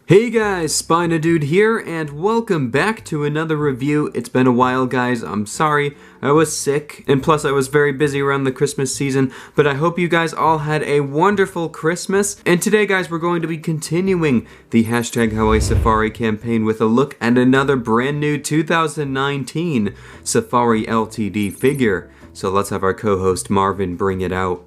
Hey guys, SpinoDude here, and welcome back to another review. It's been a while, guys. I'm sorry. I was sick, and plus I was very busy around the Christmas season, but I hope you guys all had a wonderful Christmas. And today, guys, we're going to be continuing the hashtag howisafari campaign with a look at another brand new 2019 Safari Ltd figure. So let's have our co-host Marvin bring it out.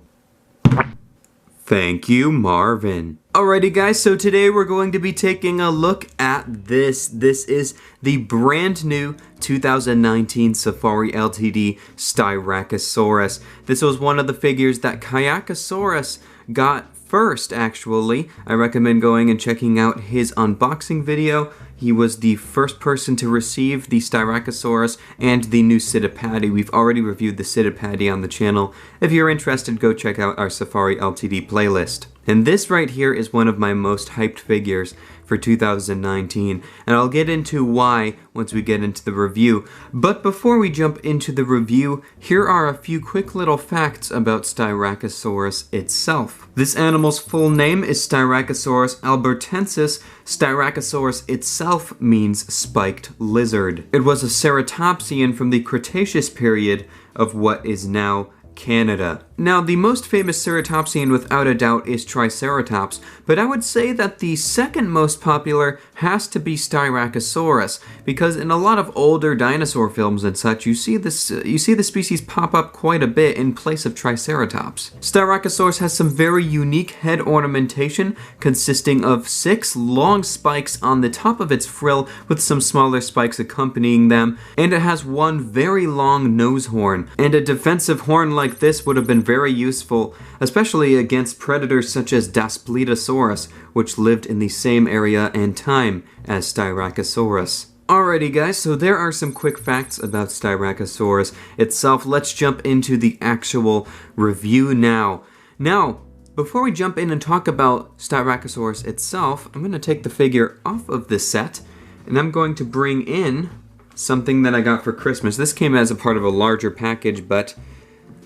Thank you, Marvin. Alrighty guys, so today we're going to be taking a look at this. This is the brand new 2019 Safari Ltd Styracosaurus. This was one of the figures that Kayakasaurus got first, actually. I recommend going and checking out his unboxing video. He was the first person to receive the Styracosaurus and the new Ceratopsian. We've already reviewed the Ceratopsian on the channel. If you're interested, go check out our Safari Ltd playlist. And this right here is one of my most hyped figures for 2019, and I'll get into why once we get into the review. But before we jump into the review, here are a few quick little facts about Styracosaurus itself. This animal's full name is Styracosaurus albertensis. Styracosaurus itself means spiked lizard. It was a Ceratopsian from the Cretaceous period of what is now Canada. Now, the most famous Ceratopsian without a doubt is Triceratops, but I would say that the second most popular has to be Styracosaurus, because in a lot of older dinosaur films and such, you see the species pop up quite a bit in place of Triceratops. Styracosaurus has some very unique head ornamentation, consisting of 6 long spikes on the top of its frill with some smaller spikes accompanying them, and it has one very long nose horn, and a defensive horn like this would have been very useful, especially against predators such as Styracosaurus, which lived in the same area and time as Styracosaurus. Alrighty guys, so there are some quick facts about Styracosaurus itself. Let's jump into the actual review now. Now, before we jump in and talk about Styracosaurus itself, I'm going to take the figure off of the set, and I'm going to bring in something that I got for Christmas. This came as a part of a larger package, but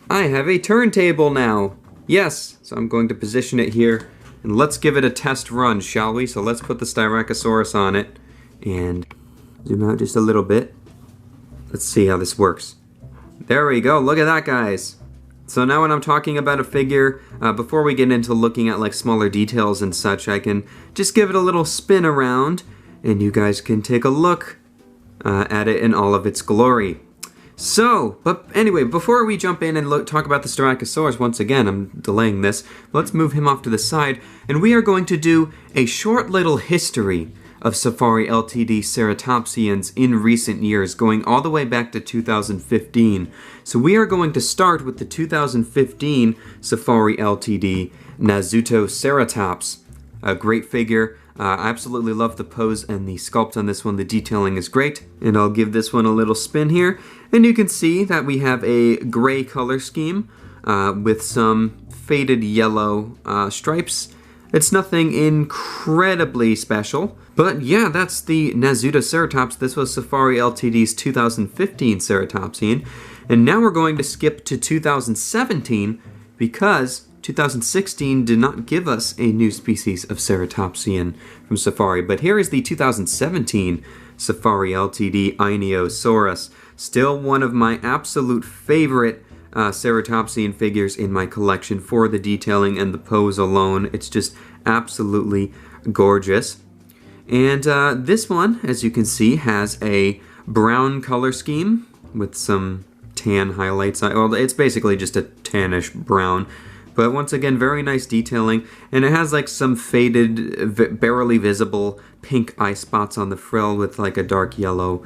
I have a turntable now. Yes, so I'm going to position it here, and let's give it a test run, shall we? So let's put the Styracosaurus on it, and zoom out just a little bit. Let's see how this works. There we go, look at that, guys. So now when I'm talking about a figure, before we get into looking at like smaller details and such, I can just give it a little spin around, and you guys can take a look at it in all of its glory. So, but anyway, before we jump in and talk about the Styracosaurus, once again, I'm delaying this, let's move him off to the side, and we are going to do a short little history of Safari Ltd Ceratopsians in recent years, going all the way back to 2015. So we are going to start with the 2015 Safari Ltd Nazutoceratops, a great figure. I absolutely love the pose and the sculpt on this one. The detailing is great. And I'll give this one a little spin here. And you can see that we have a gray color scheme with some faded yellow stripes. It's nothing incredibly special. But yeah, that's the Nazutoceratops. This was Safari Ltd's 2015 Ceratopsian. And now we're going to skip to 2017 because 2016 did not give us a new species of Ceratopsian from Safari, but here is the 2017 Safari Ltd Inosaurus. Still one of my absolute favorite Ceratopsian figures in my collection for the detailing and the pose alone. It's just absolutely gorgeous. And this one, as you can see, has a brown color scheme with some tan highlights. Well, it's basically just a tannish brown. But once again, very nice detailing, and it has like some faded, barely visible pink eye spots on the frill with like a dark yellow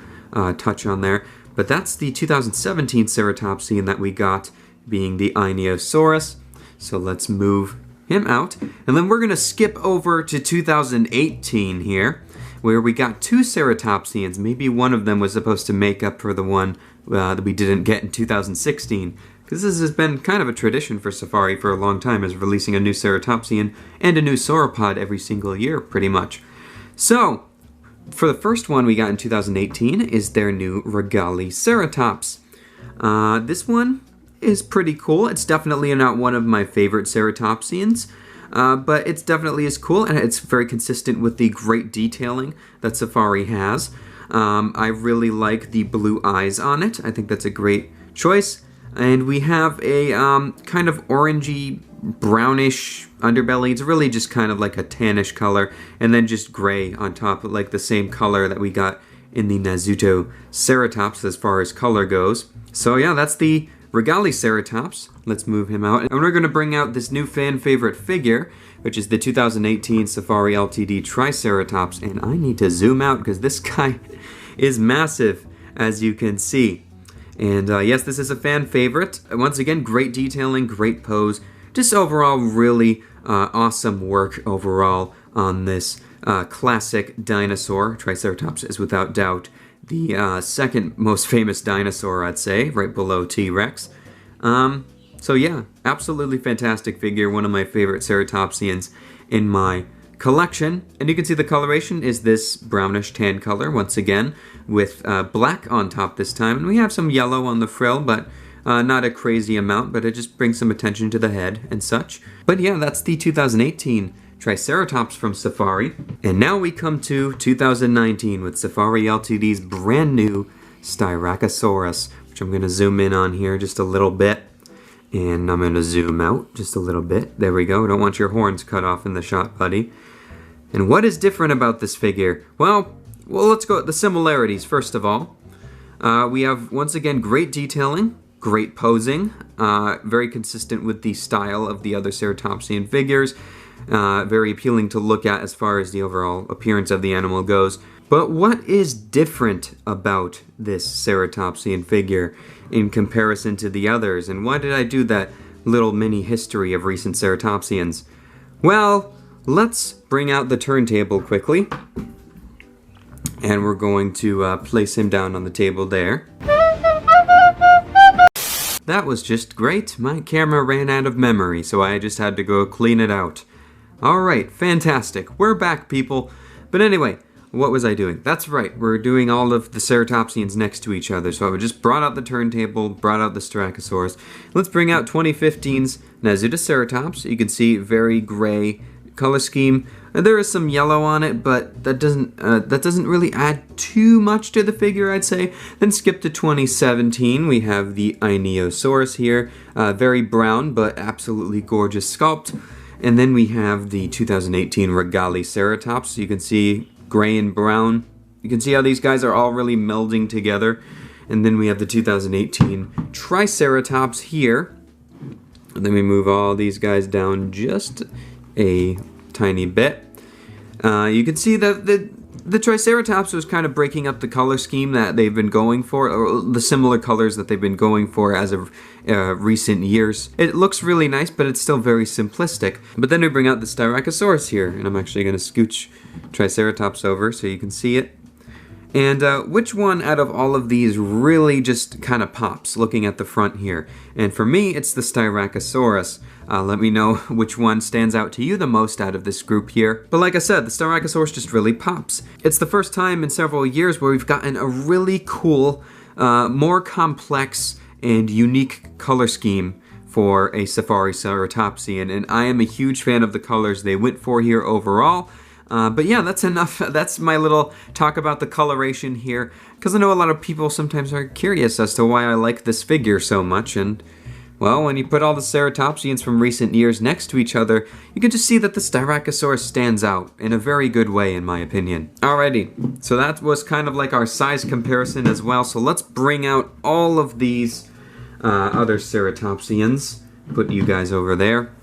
touch on there. But that's the 2017 Ceratopsian that we got, being the Inosaurus. So let's move him out. And then we're going to skip over to 2018 here, where we got 2 Ceratopsians. Maybe one of them was supposed to make up for the one that we didn't get in 2016. Because this has been kind of a tradition for Safari for a long time, is releasing a new Ceratopsian and a new sauropod every single year, pretty much. So, for the first one we got in 2018 is their new Regaliceratops. This one is pretty cool. It's definitely not one of my favorite Ceratopsians. but it definitely is cool, and it's very consistent with the great detailing that Safari has. I really like the blue eyes on it. I think that's a great choice. And we have a kind of orangey, brownish underbelly. It's really just kind of like a tannish color, and then just gray on top, like the same color that we got in the Nazuto Ceratops as far as color goes. So yeah, that's the Regaliceratops. Let's move him out. And we're going to bring out this new fan favorite figure, which is the 2018 Safari LTD Triceratops. And I need to zoom out because this guy is massive, as you can see. And yes, this is a fan favorite. Once again, great detailing, great pose. Just overall really awesome work overall on this classic dinosaur. Triceratops is without doubt the second most famous dinosaur, I'd say, right below T-Rex. So yeah, absolutely fantastic figure, one of my favorite Ceratopsians in my collection. And you can see the coloration is this brownish tan color, once again, with black on top this time. And we have some yellow on the frill, but not a crazy amount, but it just brings some attention to the head and such. But yeah, that's the 2018 Triceratops from Safari. And now we come to 2019 with Safari LTD's brand new Styracosaurus, which I'm going to zoom in on here just a little bit. And I'm going to zoom out just a little bit. There we go. Don't want your horns cut off in the shot, buddy. And what is different about this figure? Well, let's go at the similarities first of all. We have, once again, great detailing, great posing, very consistent with the style of the other Ceratopsian figures. Very appealing to look at as far as the overall appearance of the animal goes. But what is different about this Ceratopsian figure in comparison to the others? And why did I do that little mini history of recent Ceratopsians? Well, let's bring out the turntable quickly. And we're going to place him down on the table there. That was just great. My camera ran out of memory, so I just had to go clean it out. Alright, fantastic. We're back, people. But anyway, what was I doing? That's right, we're doing all of the Ceratopsians next to each other. So I just brought out the turntable, brought out the Styracosaurus. Let's bring out 2015's Nazuto Ceratops. You can see very gray color scheme. There is some yellow on it, but that doesn't really add too much to the figure, I'd say. Then skip to 2017. We have the Ionosaurus here. Very brown, but absolutely gorgeous sculpt. And then we have the 2018 Regaliceratops. So you can see gray and brown. You can see how these guys are all really melding together. And then we have the 2018 Triceratops here. And then we move all these guys down just a tiny bit. You can see that the Triceratops was kind of breaking up the color scheme that they've been going for, or the similar colors that they've been going for as of recent years. It looks really nice, but it's still very simplistic. But then we bring out the Styracosaurus here, and I'm actually going to scooch Triceratops over so you can see it. And which one out of all of these really just kind of pops looking at the front here? And for me, it's the Styracosaurus. Let me know which one stands out to you the most out of this group here. But like I said, the Styracosaurus just really pops. It's the first time in several years where we've gotten a really cool, more complex and unique color scheme for a Safari Ceratopsian. And I am a huge fan of the colors they went for here overall. But yeah, that's enough. That's my little talk about the coloration here, because I know a lot of people sometimes are curious as to why I like this figure so much. And well, when you put all the Ceratopsians from recent years next to each other, you can just see that the Styracosaurus stands out in a very good way, in my opinion. Alrighty, so that was kind of like our size comparison as well. So let's bring out all of these other Ceratopsians. Put you guys over there.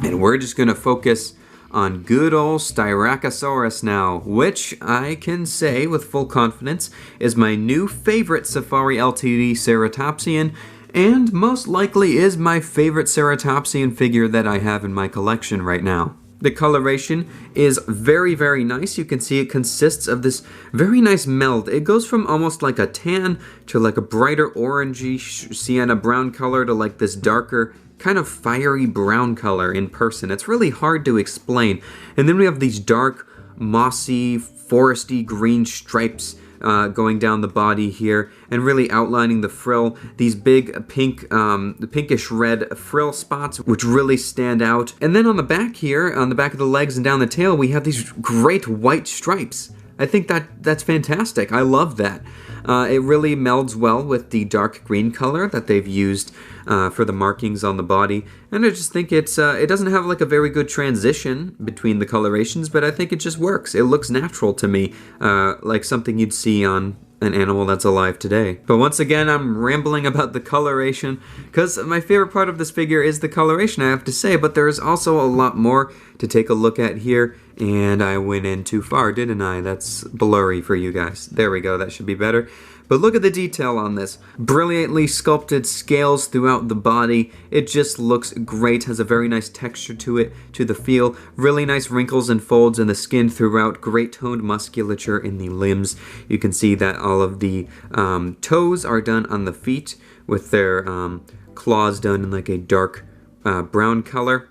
And we're just going to focus on good old Styracosaurus now, which I can say with full confidence is my new favorite Safari LTD Ceratopsian, and most likely is my favorite Ceratopsian figure that I have in my collection right now. The coloration is very, very nice. You can see it consists of this very nice meld. It goes from almost like a tan to like a brighter orangey sienna brown color to like this darker kind of fiery brown color in person. It's really hard to explain. And then we have these dark, mossy, foresty green stripes going down the body here and really outlining the frill. These big pink, pinkish red frill spots which really stand out. And then on the back here, on the back of the legs and down the tail, we have these great white stripes. I think that's fantastic. I love that. It really melds well with the dark green color that they've used for the markings on the body. And I just think it doesn't have like a very good transition between the colorations, but I think it just works. It looks natural to me, like something you'd see on an animal that's alive today. But once again, I'm rambling about the coloration, because my favorite part of this figure is the coloration, I have to say, but there is also a lot more to take a look at here, and I went in too far, didn't I? That's blurry for you guys. There we go, that should be better. But look at the detail on this. Brilliantly sculpted scales throughout the body. It just looks great, has a very nice texture to it, to the feel. Really nice wrinkles and folds in the skin throughout. Great toned musculature in the limbs. You can see that all of the toes are done on the feet with their claws done in like a dark brown color.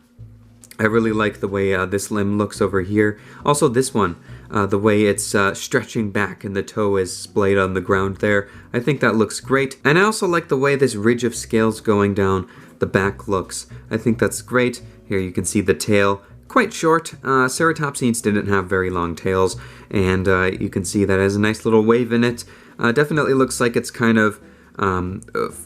I really like the way this limb looks over here. Also this one, the way it's stretching back and the toe is splayed on the ground there. I think that looks great. And I also like the way this ridge of scales going down the back looks. I think that's great. Here you can see the tail, quite short. Ceratopsians didn't have very long tails, and you can see that it has a nice little wave in it. Definitely looks like it's kind of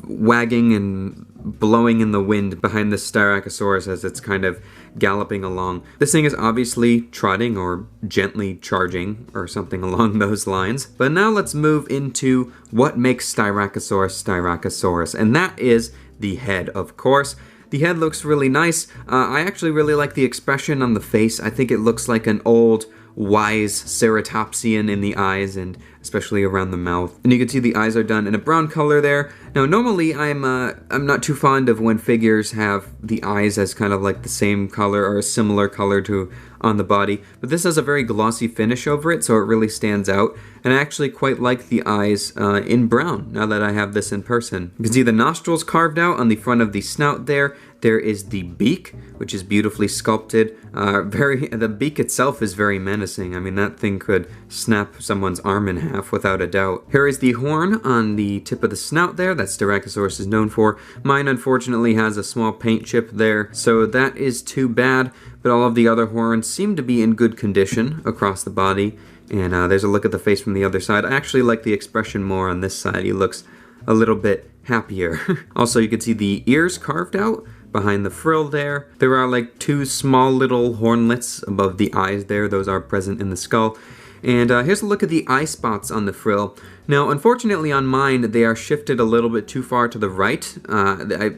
wagging and blowing in the wind behind the Styracosaurus as it's kind of galloping along. This thing is obviously trotting or gently charging or something along those lines. But now let's move into what makes Styracosaurus Styracosaurus, and that is the head, of course. The head looks really nice. I actually really like the expression on the face. I think it looks like an old, wise Ceratopsian in the eyes and especially around the mouth. And you can see the eyes are done in a brown color there. Now normally I'm not too fond of when figures have the eyes as kind of like the same color or a similar color to on the body, but this has a very glossy finish over it, so it really stands out. And I actually quite like the eyes in brown now that I have this in person. You can see the nostrils carved out on the front of the snout there. There is the beak, which is beautifully sculpted. The beak itself is very menacing. I mean, that thing could snap someone's arm in half without a doubt. Here is the horn on the tip of the snout there that Styracosaurus is known for. Mine unfortunately has a small paint chip there, so that is too bad, but all of the other horns seem to be in good condition across the body. And there's a look at the face from the other side. I actually like the expression more on this side. He looks a little bit happier. Also, you can see the ears carved out behind the frill there. There are like two small little hornlets above the eyes there. Those are present in the skull. And here's a look at the eye spots on the frill. Now, unfortunately on mine, they are shifted a little bit too far to the right.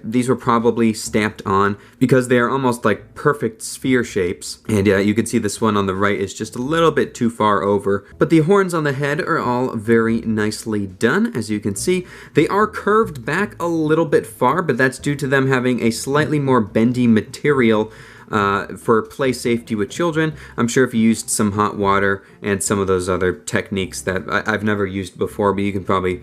These were probably stamped on because they are almost like perfect sphere shapes. And you can see this one on the right is just a little bit too far over. But the horns on the head are all very nicely done, as you can see. They are curved back a little bit far, but that's due to them having a slightly more bendy material for play safety with children. I'm sure if you used some hot water and some of those other techniques that I've never used before, but you can probably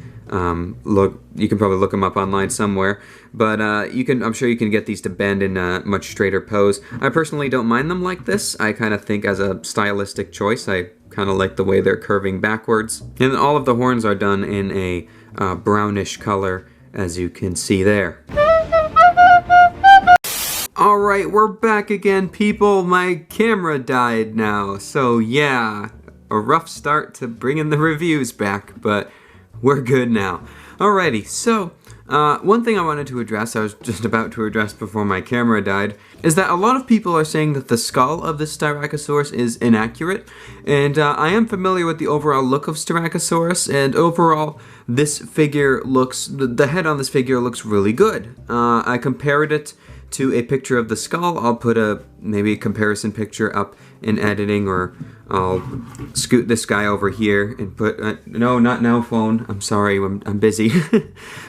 look them up online somewhere. But I'm sure you can get these to bend in a much straighter pose. I personally don't mind them like this. I kind of think as a stylistic choice, I kind of like the way they're curving backwards. And all of the horns are done in a brownish color, as you can see there. Alright, we're back again, people. My camera died now, so yeah, a rough start to bringing the reviews back, but we're good now. Alrighty, so one thing I wanted to address, I was just about to address before my camera died, is that a lot of people are saying that the skull of the Styracosaurus is inaccurate, and I am familiar with the overall look of Styracosaurus, and overall this figure looks, the head on this figure looks really good. I compared it to a picture of the skull. I'll put maybe a comparison picture up in editing, or I'll scoot this guy over here and put, no, not now phone, I'm sorry, I'm busy.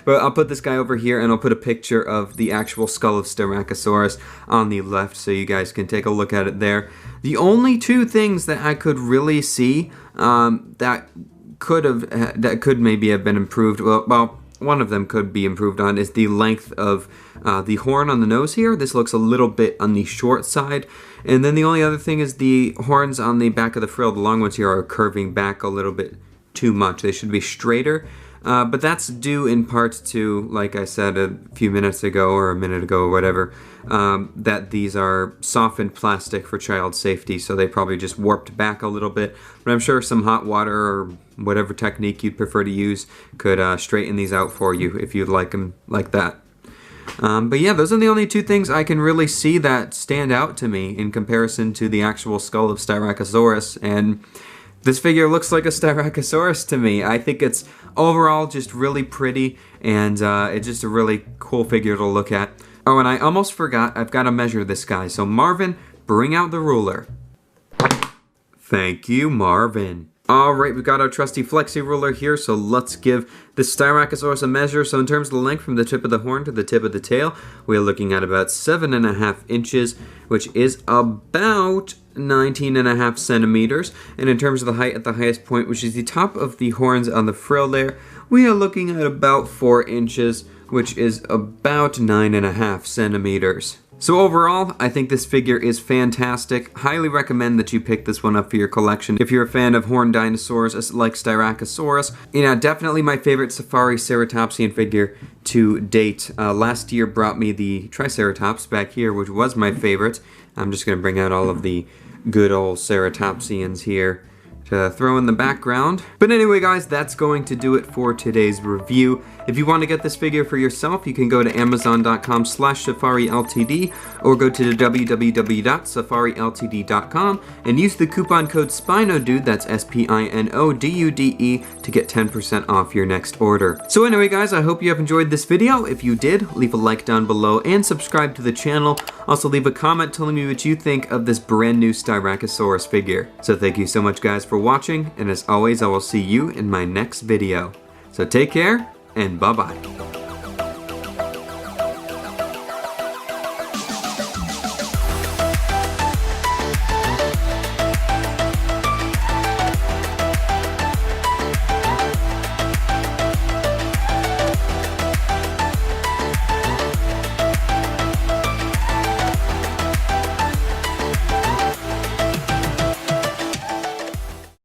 But I'll put this guy over here and I'll put a picture of the actual skull of Styracosaurus on the left so you guys can take a look at it there. The only two things that I could really see that could maybe have been improved, well, one of them could be improved on, is the length of the horn on the nose here. This looks a little bit on the short side. And then the only other thing is the horns on the back of the frill, the long ones here, are curving back a little bit too much. They should be straighter. But that's due in part to, like I said a few minutes ago or a minute ago or whatever, that these are softened plastic for child safety, so they probably just warped back a little bit. But I'm sure some hot water or whatever technique you'd prefer to use could straighten these out for you if you'd like them like that. But yeah, those are the only two things I can really see that stand out to me in comparison to the actual skull of Styracosaurus, and this figure looks like a Styracosaurus to me. I think it's overall just really pretty, and it's just a really cool figure to look at. Oh, and I almost forgot, I've got to measure this guy. So Marvin, bring out the ruler. Thank you, Marvin. Alright, we've got our trusty flexi ruler here, so let's give the Styracosaurus a measure. So in terms of the length from the tip of the horn to the tip of the tail, we're looking at about 7.5 inches, which is about 19.5 centimeters. And in terms of the height at the highest point, which is the top of the horns on the frill there, we are looking at about 4 inches, which is about 9.5 centimeters. So overall, I think this figure is fantastic. Highly recommend that you pick this one up for your collection. If you're a fan of horned dinosaurs like Styracosaurus, you know, definitely my favorite safari Ceratopsian figure to date. Last year brought me the Triceratops back here, which was my favorite. I'm just going to bring out all of the good old Ceratopsians here to throw in the background. But anyway guys, that's going to do it for today's review. If you want to get this figure for yourself, you can go to amazon.com/safariltd or go to www.safariltd.com and use the coupon code SpinoDude, that's SpinoDude, to get 10% off your next order. So anyway guys, I hope you have enjoyed this video. If you did, leave a like down below and subscribe to the channel. Also leave a comment telling me what you think of this brand new Styracosaurus figure. So thank you so much guys for watching, and as always I will see you in my next video. So take care, and bye-bye.